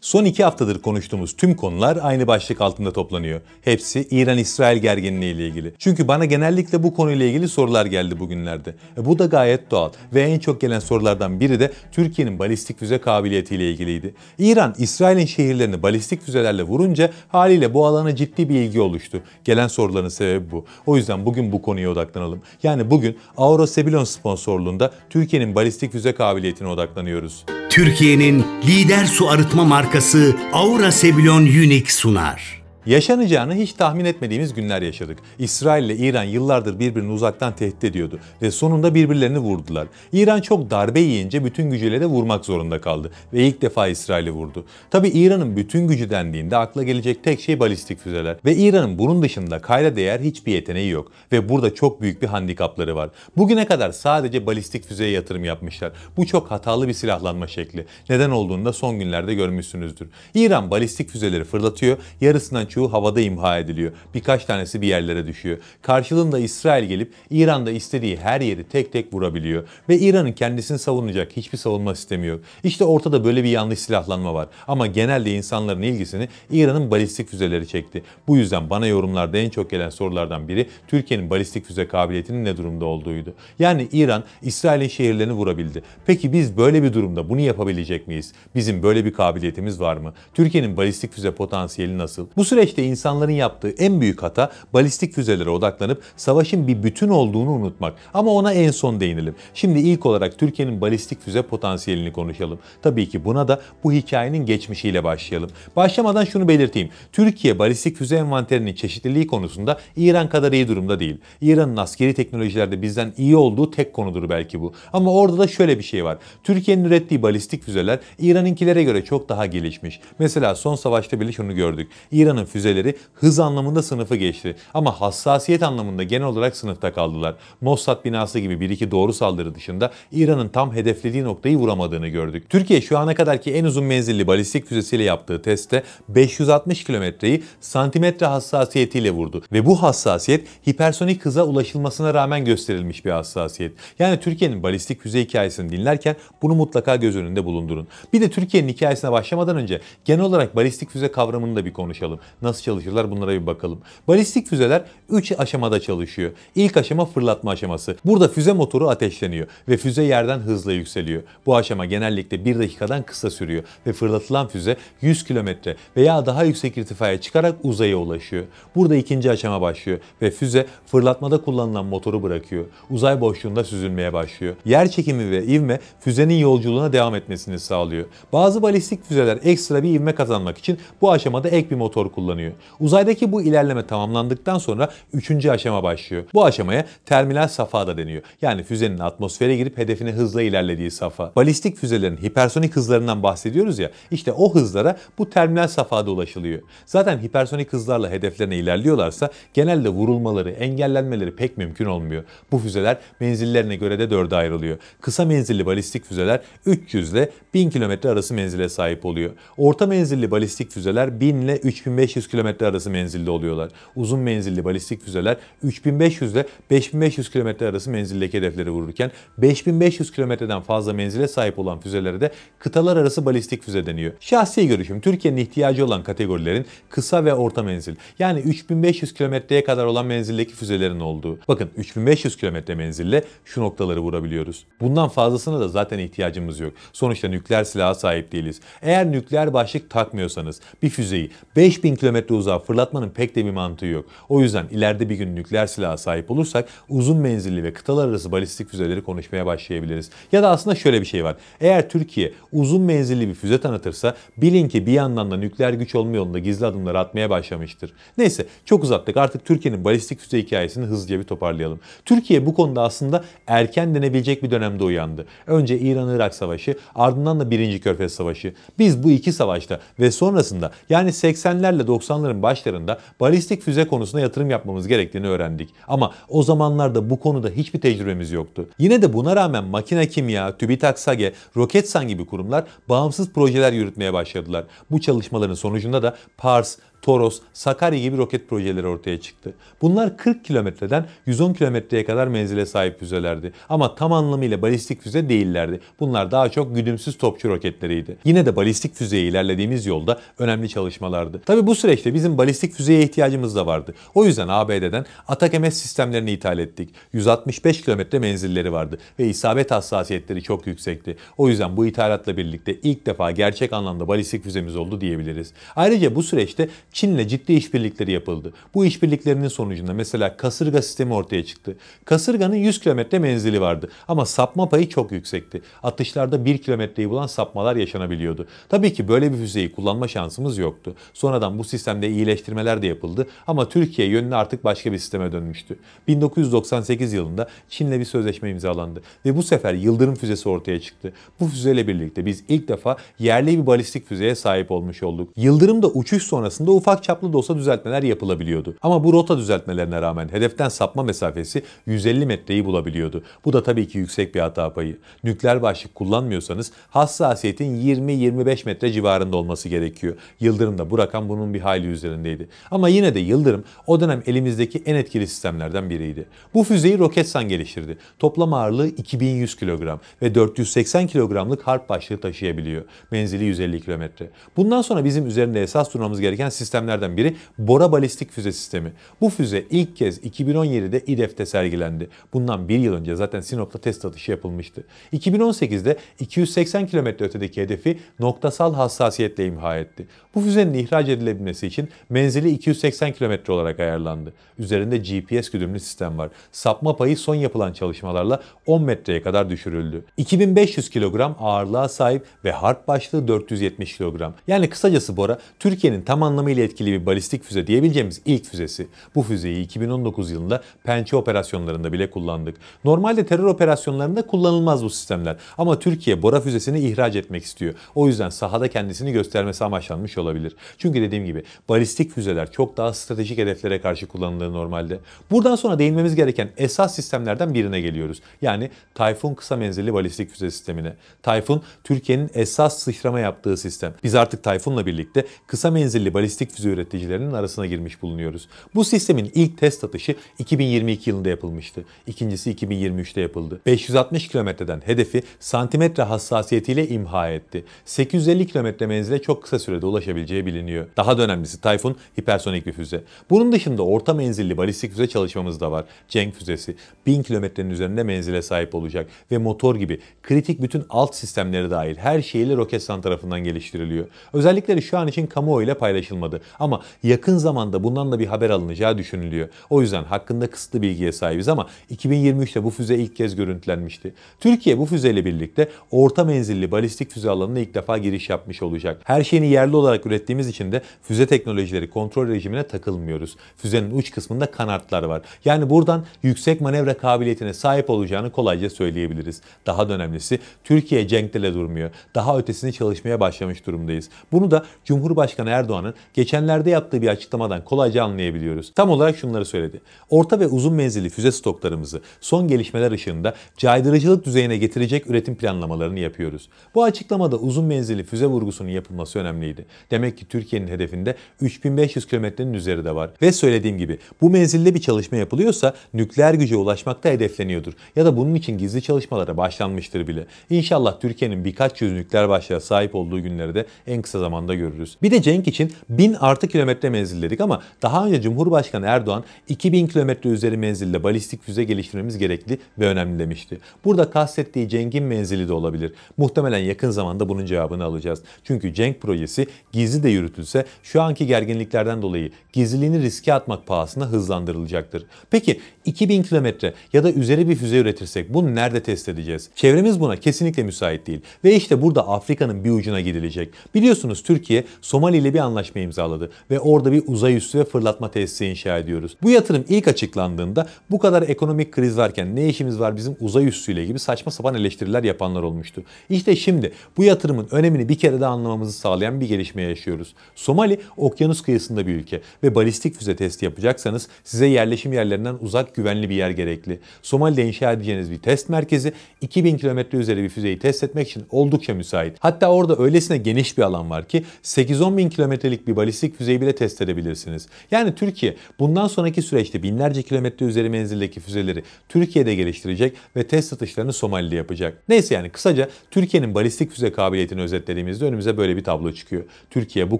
Son 2 haftadır konuştuğumuz tüm konular aynı başlık altında toplanıyor. Hepsi İran-İsrail gerginliği ile ilgili. Çünkü bana genellikle bu konuyla ilgili sorular geldi bugünlerde. Bu da gayet doğal ve en çok gelen sorulardan biri de Türkiye'nin balistik füze kabiliyetiyle ilgiliydi. İran, İsrail'in şehirlerini balistik füzelerle vurunca haliyle bu alana ciddi bir ilgi oluştu. Gelen soruların sebebi bu. O yüzden bugün bu konuya odaklanalım. Yani bugün Aura Sebilon sponsorluğunda Türkiye'nin balistik füze kabiliyetine odaklanıyoruz. Türkiye'nin lider su arıtma markası Aura Sebilon Unique sunar. Yaşanacağını hiç tahmin etmediğimiz günler yaşadık. İsrail ile İran yıllardır birbirini uzaktan tehdit ediyordu ve sonunda birbirlerini vurdular. İran çok darbe yiyince bütün gücüyle de vurmak zorunda kaldı ve ilk defa İsrail'i vurdu. Tabi İran'ın bütün gücü dendiğinde akla gelecek tek şey balistik füzeler ve İran'ın bunun dışında kayda değer hiçbir yeteneği yok ve burada çok büyük bir handikapları var. Bugüne kadar sadece balistik füzeye yatırım yapmışlar. Bu çok hatalı bir silahlanma şekli. Neden olduğunu da son günlerde görmüşsünüzdür. İran balistik füzeleri fırlatıyor, yarısından çoğu havada imha ediliyor. Birkaç tanesi bir yerlere düşüyor. Karşılığında İsrail gelip İran'da istediği her yeri tek tek vurabiliyor. Ve İran'ın kendisini savunacak hiçbir savunma sistemi yok. İşte ortada böyle bir yanlış silahlanma var. Ama genelde insanların ilgisini İran'ın balistik füzeleri çekti. Bu yüzden bana yorumlarda en çok gelen sorulardan biri Türkiye'nin balistik füze kabiliyetinin ne durumda olduğuydu. Yani İran, İsrail'in şehirlerini vurabildi. Peki biz böyle bir durumda bunu yapabilecek miyiz? Bizim böyle bir kabiliyetimiz var mı? Türkiye'nin balistik füze potansiyeli nasıl? Bu süreçte insanların yaptığı en büyük hata balistik füzelere odaklanıp savaşın bir bütün olduğunu unutmak. Ama ona en son değinelim. Şimdi ilk olarak Türkiye'nin balistik füze potansiyelini konuşalım. Tabii ki buna da bu hikayenin geçmişiyle başlayalım. Başlamadan şunu belirteyim. Türkiye balistik füze envanterinin çeşitliliği konusunda İran kadar iyi durumda değil. İran'ın askeri teknolojilerde bizden iyi olduğu tek konudur belki bu. Ama orada da şöyle bir şey var. Türkiye'nin ürettiği balistik füzeler İran'ınkilere göre çok daha gelişmiş. Mesela son savaşta bile şunu gördük. İran'ın füzeleri hız anlamında sınıfı geçti ama hassasiyet anlamında genel olarak sınıfta kaldılar. Mossad binası gibi bir iki doğru saldırı dışında İran'ın tam hedeflediği noktayı vuramadığını gördük. Türkiye şu ana kadarki en uzun menzilli balistik füzesiyle yaptığı testte 560 kilometreyi santimetre hassasiyetiyle vurdu ve bu hassasiyet hipersonik hıza ulaşılmasına rağmen gösterilmiş bir hassasiyet. Yani Türkiye'nin balistik füze hikayesini dinlerken bunu mutlaka göz önünde bulundurun. Bir de Türkiye'nin hikayesine başlamadan önce genel olarak balistik füze kavramını da bir konuşalım. Nasıl çalışırlar bunlara bir bakalım. Balistik füzeler 3 aşamada çalışıyor. İlk aşama fırlatma aşaması. Burada füze motoru ateşleniyor ve füze yerden hızla yükseliyor. Bu aşama genellikle 1 dakikadan kısa sürüyor ve fırlatılan füze 100 kilometre veya daha yüksek irtifaya çıkarak uzaya ulaşıyor. Burada ikinci aşama başlıyor ve füze fırlatmada kullanılan motoru bırakıyor. Uzay boşluğunda süzülmeye başlıyor. Yer çekimi ve ivme füzenin yolculuğuna devam etmesini sağlıyor. Bazı balistik füzeler ekstra bir ivme kazanmak için bu aşamada ek bir motor kullanıyor. Uzaydaki bu ilerleme tamamlandıktan sonra 3. aşama başlıyor. Bu aşamaya terminal safhada deniyor. Yani füzenin atmosfere girip hedefine hızla ilerlediği safha. Balistik füzelerin hipersonik hızlarından bahsediyoruz ya, işte o hızlara bu terminal safhada ulaşılıyor. Zaten hipersonik hızlarla hedeflerine ilerliyorlarsa genelde vurulmaları, engellenmeleri pek mümkün olmuyor. Bu füzeler menzillerine göre de 4'e ayrılıyor. Kısa menzilli balistik füzeler 300 ile 1000 km arası menzile sahip oluyor. Orta menzilli balistik füzeler 1000 ile 3500 km arası menzilde oluyorlar. Uzun menzilli balistik füzeler 3500 ile 5500 km arası menzildeki hedefleri vururken 5500 kilometreden fazla menzile sahip olan füzelere de kıtalar arası balistik füze deniyor. Şahsi görüşüm Türkiye'nin ihtiyacı olan kategorilerin kısa ve orta menzil yani 3500 kilometreye kadar olan menzildeki füzelerin olduğu. Bakın 3500 kilometre menzille şu noktaları vurabiliyoruz. Bundan fazlasına da zaten ihtiyacımız yok. Sonuçta nükleer silaha sahip değiliz. Eğer nükleer başlık takmıyorsanız bir füzeyi 5000 kilometre uzağa fırlatmanın pek de bir mantığı yok. O yüzden ileride bir gün nükleer silaha sahip olursak uzun menzilli ve kıtalar arası balistik füzeleri konuşmaya başlayabiliriz. Ya da aslında şöyle bir şey var. Eğer Türkiye uzun menzilli bir füze tanıtırsa bilin ki bir yandan da nükleer güç olma yolunda gizli adımlar atmaya başlamıştır. Neyse çok uzattık, artık Türkiye'nin balistik füze hikayesini hızlıca bir toparlayalım. Türkiye bu konuda aslında erken denebilecek bir dönemde uyandı. Önce İran-Irak Savaşı, ardından da 1. Körfez Savaşı. Biz bu iki savaşta ve sonrasında yani 80'lerle 90'ların başlarında balistik füze konusuna yatırım yapmamız gerektiğini öğrendik. Ama o zamanlarda bu konuda hiçbir tecrübemiz yoktu. Yine de buna rağmen Makina Kimya, TÜBİTAK SAGE, Roketsan gibi kurumlar bağımsız projeler yürütmeye başladılar. Bu çalışmaların sonucunda da Pars, Toros, Sakarya gibi roket projeleri ortaya çıktı. Bunlar 40 kilometreden 110 kilometreye kadar menzile sahip füzelerdi. Ama tam anlamıyla balistik füze değillerdi. Bunlar daha çok güdümsüz topçu roketleriydi. Yine de balistik füzeye ilerlediğimiz yolda önemli çalışmalardı. Tabi bu süreçte bizim balistik füzeye ihtiyacımız da vardı. O yüzden ABD'den Atak-MS sistemlerini ithal ettik. 165 kilometre menzilleri vardı ve isabet hassasiyetleri çok yüksekti. O yüzden bu ithalatla birlikte ilk defa gerçek anlamda balistik füzemiz oldu diyebiliriz. Ayrıca bu süreçte Çin'le ciddi işbirlikleri yapıldı. Bu işbirliklerinin sonucunda mesela kasırga sistemi ortaya çıktı. Kasırganın 100 kilometre menzili vardı ama sapma payı çok yüksekti. Atışlarda 1 kilometreyi bulan sapmalar yaşanabiliyordu. Tabii ki böyle bir füzeyi kullanma şansımız yoktu. Sonradan bu sistemde iyileştirmeler de yapıldı ama Türkiye yönünü artık başka bir sisteme dönmüştü. 1998 yılında Çin'le bir sözleşme imzalandı ve bu sefer Yıldırım füzesi ortaya çıktı. Bu füzeyle birlikte biz ilk defa yerli bir balistik füzeye sahip olmuş olduk. Yıldırım'da uçuş sonrasında ufak çaplı da olsa düzeltmeler yapılabiliyordu. Ama bu rota düzeltmelerine rağmen hedeften sapma mesafesi 150 metreyi bulabiliyordu. Bu da tabii ki yüksek bir hata payı. Nükleer başlık kullanmıyorsanız hassasiyetin 20-25 metre civarında olması gerekiyor. Yıldırım'da bu rakam bunun bir hayli üzerindeydi. Ama yine de Yıldırım o dönem elimizdeki en etkili sistemlerden biriydi. Bu füzeyi Roketsan geliştirdi. Toplam ağırlığı 2100 kilogram ve 480 kilogramlık harp başlığı taşıyabiliyor. Menzili 150 kilometre. Bundan sonra bizim üzerinde esas durmamız gereken sistemlerden biri Bora balistik füze sistemi. Bu füze ilk kez 2017'de İDEF'te sergilendi. Bundan bir yıl önce zaten Sinop'ta test atışı yapılmıştı. 2018'de 280 kilometre ötedeki hedefi noktasal hassasiyetle imha etti. Bu füzenin ihraç edilebilmesi için menzili 280 kilometre olarak ayarlandı. Üzerinde GPS güdümlü sistem var. Sapma payı son yapılan çalışmalarla 10 metreye kadar düşürüldü. 2500 kilogram ağırlığa sahip ve harp başlığı 470 kilogram. Yani kısacası Bora, Türkiye'nin tam anlamıyla etkili bir balistik füze diyebileceğimiz ilk füzesi. Bu füzeyi 2019 yılında Pençe operasyonlarında bile kullandık. Normalde terör operasyonlarında kullanılmaz bu sistemler. Ama Türkiye Bora füzesini ihraç etmek istiyor. O yüzden sahada kendisini göstermesi amaçlanmış olabilir. Çünkü dediğim gibi balistik füzeler çok daha stratejik hedeflere karşı kullanılır normalde. Buradan sonra değinmemiz gereken esas sistemlerden birine geliyoruz. Yani Tayfun kısa menzilli balistik füze sistemine. Tayfun, Türkiye'nin esas sıçrama yaptığı sistem. Biz artık Tayfun'la birlikte kısa menzilli balistik füze üreticilerinin arasına girmiş bulunuyoruz. Bu sistemin ilk test atışı 2022 yılında yapılmıştı. İkincisi 2023'te yapıldı. 560 kilometreden hedefi santimetre hassasiyetiyle imha etti. 850 kilometre menzile çok kısa sürede ulaşabileceği biliniyor. Daha da önemlisi Tayfun hipersonik bir füze. Bunun dışında orta menzilli balistik füze çalışmamız da var. Cenk füzesi 1000 kilometrenin üzerinde menzile sahip olacak ve motor gibi kritik bütün alt sistemleri dahil her şeyiyle Roketsan tarafından geliştiriliyor. Özellikleri şu an için kamuoyuyla paylaşılmadı ama yakın zamanda bundan da bir haber alınacağı düşünülüyor. O yüzden hakkında kısıtlı bilgiye sahibiz ama 2023'te bu füze ilk kez görüntülenmişti. Türkiye bu füzeyle birlikte orta menzilli balistik füze alanına ilk defa giriş yapmış olacak. Her şeyini yerli olarak ürettiğimiz için de füze teknolojileri kontrol rejimine takılmıyoruz. Füzenin uç kısmında kanatlar var. Yani buradan yüksek manevra kabiliyetine sahip olacağını kolayca söyleyebiliriz. Daha da önemlisi Türkiye Cenk'te durmuyor. Daha ötesini çalışmaya başlamış durumdayız. Bunu da Cumhurbaşkanı Erdoğan'ın geçenlerde yaptığı bir açıklamadan kolayca anlayabiliyoruz. Tam olarak şunları söyledi. Orta ve uzun menzilli füze stoklarımızı son gelişmeler ışığında caydırıcılık düzeyine getirecek üretim planlamalarını yapıyoruz. Bu açıklamada uzun menzilli füze vurgusunun yapılması önemliydi. Demek ki Türkiye'nin hedefinde 3500 kilometrenin üzeri de var. Ve söylediğim gibi bu menzilde bir çalışma yapılıyorsa nükleer güce ulaşmakta hedefleniyordur. Ya da bunun için gizli çalışmalara başlanmıştır bile. İnşallah Türkiye'nin birkaç yüz nükleer başlığa sahip olduğu günleri de en kısa zamanda görürüz. Bir de Cenk için 1000 artı kilometre menzil dedik ama daha önce Cumhurbaşkanı Erdoğan 2000 kilometre üzeri menzilde balistik füze geliştirmemiz gerekli ve önemli demişti. Burada kastettiği Cenk'in menzili de olabilir. Muhtemelen yakın zamanda bunun cevabını alacağız. Çünkü Cenk projesi gizli de yürütülse şu anki gerginliklerden dolayı gizliliğini riske atmak pahasına hızlandırılacaktır. Peki 2000 kilometre ya da üzeri bir füze üretirsek bunu nerede test edeceğiz? Çevremiz buna kesinlikle müsait değil. Ve işte burada Afrika'nın bir ucuna gidilecek. Biliyorsunuz Türkiye Somali ile bir anlaşma imzaladı ve orada bir uzay üssü ve fırlatma tesisi inşa ediyoruz. Bu yatırım ilk açıklandığında bu kadar ekonomik kriz varken ne işimiz var bizim uzay üssüyle gibi saçma sapan eleştiriler yapanlar olmuştu. İşte şimdi bu yatırımın önemini bir kere daha anlamamızı sağlayan bir gelişme yaşıyoruz. Somali okyanus kıyısında bir ülke ve balistik füze testi yapacaksanız size yerleşim yerlerinden uzak güvenli bir yer gerekli. Somali'de inşa edeceğiniz bir test merkezi 2000 kilometre üzeri bir füzeyi test etmek için oldukça müsait. Hatta orada öylesine geniş bir alan var ki 8-10 bin kilometrelik bir balistik balistik füzeyi bile test edebilirsiniz. Yani Türkiye bundan sonraki süreçte binlerce kilometre üzeri menzildeki füzeleri Türkiye'de geliştirecek ve test atışlarını Somali'de yapacak. Neyse yani kısaca Türkiye'nin balistik füze kabiliyetini özetlediğimizde önümüze böyle bir tablo çıkıyor. Türkiye bu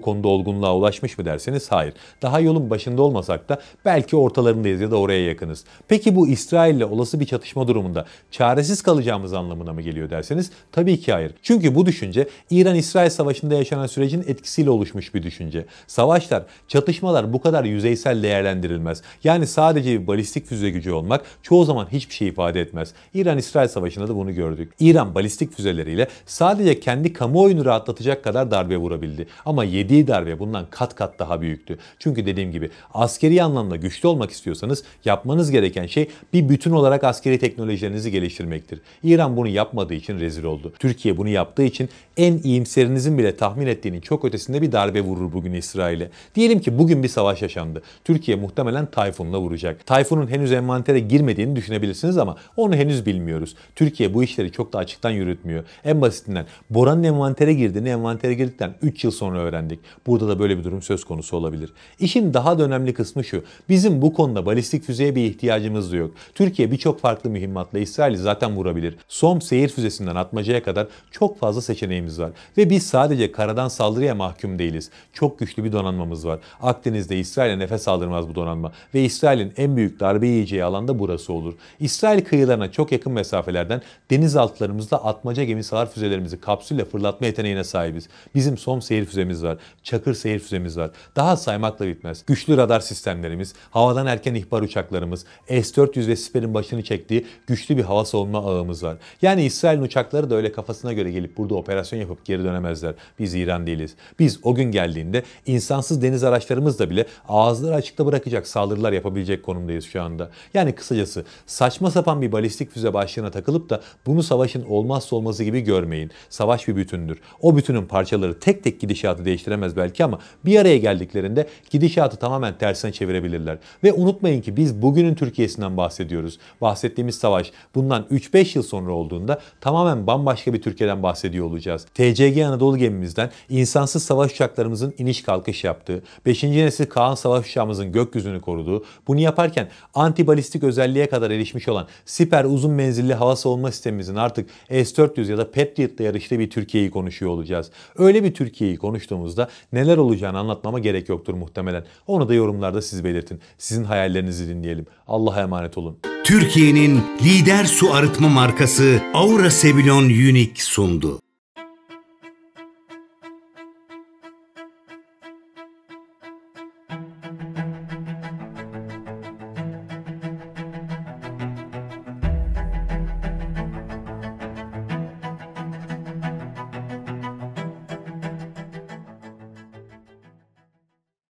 konuda olgunluğa ulaşmış mı derseniz hayır. Daha yolun başında olmasak da belki ortalarındayız ya da oraya yakınız. Peki bu İsrail ile olası bir çatışma durumunda çaresiz kalacağımız anlamına mı geliyor derseniz tabii ki hayır. Çünkü bu düşünce İran-İsrail savaşında yaşanan sürecin etkisiyle oluşmuş bir düşünce. Savaşlar, çatışmalar bu kadar yüzeysel değerlendirilmez. Yani sadece bir balistik füze gücü olmak çoğu zaman hiçbir şey ifade etmez. İran-İsrail savaşında da bunu gördük. İran balistik füzeleriyle sadece kendi kamuoyunu rahatlatacak kadar darbe vurabildi. Ama yediği darbe bundan kat kat daha büyüktü. Çünkü dediğim gibi askeri anlamda güçlü olmak istiyorsanız yapmanız gereken şey bir bütün olarak askeri teknolojilerinizi geliştirmektir. İran bunu yapmadığı için rezil oldu. Türkiye bunu yaptığı için en iyimserinizin bile tahmin ettiğinin çok ötesinde bir darbe vurur bugün İsrail'e. Diyelim ki bugün bir savaş yaşandı. Türkiye muhtemelen Tayfun'la vuracak. Tayfun'un henüz envantere girmediğini düşünebilirsiniz ama onu henüz bilmiyoruz. Türkiye bu işleri çok da açıktan yürütmüyor. En basitinden Bora'nın envantere girdiğini envantere girdikten 3 yıl sonra öğrendik. Burada da böyle bir durum söz konusu olabilir. İşin daha da önemli kısmı şu. Bizim bu konuda balistik füzeye bir ihtiyacımız da yok. Türkiye birçok farklı mühimmatla İsrail'i zaten vurabilir. SOM seyir füzesinden atmacaya kadar çok fazla seçeneğimiz var. Ve biz sadece karadan saldırıya mahkum değiliz. Çok güçlü bir donanmamız var. Akdeniz'de İsrail'e nefes aldırmaz bu donanma. Ve İsrail'in en büyük darbe yiyeceği alanda burası olur. İsrail kıyılarına çok yakın mesafelerden denizaltılarımızda atmaca gemi savar füzelerimizi kapsülle fırlatma yeteneğine sahibiz. Bizim SOM seyir füzemiz var. Çakır seyir füzemiz var. Daha saymakla bitmez. Güçlü radar sistemlerimiz, havadan erken ihbar uçaklarımız, S-400 ve Siper'in başını çektiği güçlü bir hava savunma ağımız var. Yani İsrail'in uçakları da öyle kafasına göre gelip burada operasyon yapıp geri dönemezler. Biz İran değiliz. Biz o gün geldiğinde insansız deniz araçlarımızla bile ağızları açıkta bırakacak saldırılar yapabilecek konumdayız şu anda. Yani kısacası saçma sapan bir balistik füze başlığına takılıp da bunu savaşın olmazsa olmazı gibi görmeyin. Savaş bir bütündür. O bütünün parçaları tek tek gidişatı değiştiremez belki ama bir araya geldiklerinde gidişatı tamamen tersine çevirebilirler. Ve unutmayın ki biz bugünün Türkiye'sinden bahsediyoruz. Bahsettiğimiz savaş bundan 3-5 yıl sonra olduğunda tamamen bambaşka bir Türkiye'den bahsediyor olacağız. TCG Anadolu gemimizden insansız savaş uçaklarımızın iniş kalkış yaptığı, 5. nesil Kaan savaş uçağımızın gökyüzünü koruduğu, bunu yaparken antibalistik özelliğe kadar erişmiş olan Siper uzun menzilli hava savunma sistemimizin artık S-400 ya da Patriot'la yarıştığı bir Türkiye'yi konuşuyor olacağız. Öyle bir Türkiye'yi konuştuğumuzda neler olacağını anlatmama gerek yoktur muhtemelen. Onu da yorumlarda siz belirtin. Sizin hayallerinizi dinleyelim. Allah'a emanet olun. Türkiye'nin lider su arıtma markası Aura Sebilon Unique sundu.